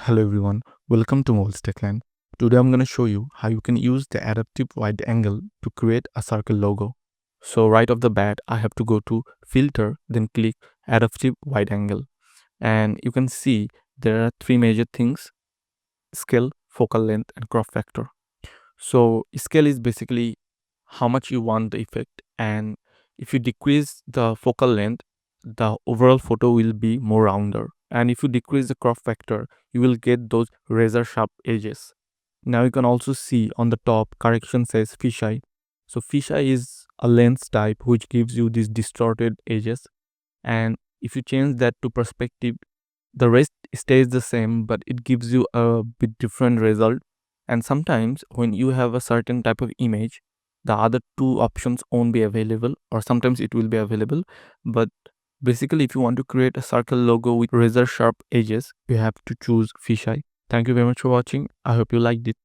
Hello everyone, welcome to Mold's Techland. Today I'm going to show you how you can use the adaptive wide angle to create a circle logo. So right off the bat, I have to go to filter, then click adaptive wide angle. And you can see there are three major things: scale, focal length, and crop factor. So scale is basically how much you want the effect, and if you decrease the focal length, the overall photo will be more rounder, and if you decrease the crop factor, you will get those razor sharp edges. Now you can also see on the top correction says fisheye. So fisheye is a lens type which gives you these distorted edges, and if you change that to perspective, the rest stays the same, but it gives you a bit different result. And sometimes when you have a certain type of image, the other two options won't be available, or sometimes it will be available. But basically, if you want to create a circle logo with razor sharp edges, you have to choose fisheye. Thank you very much for watching. I hope you liked it.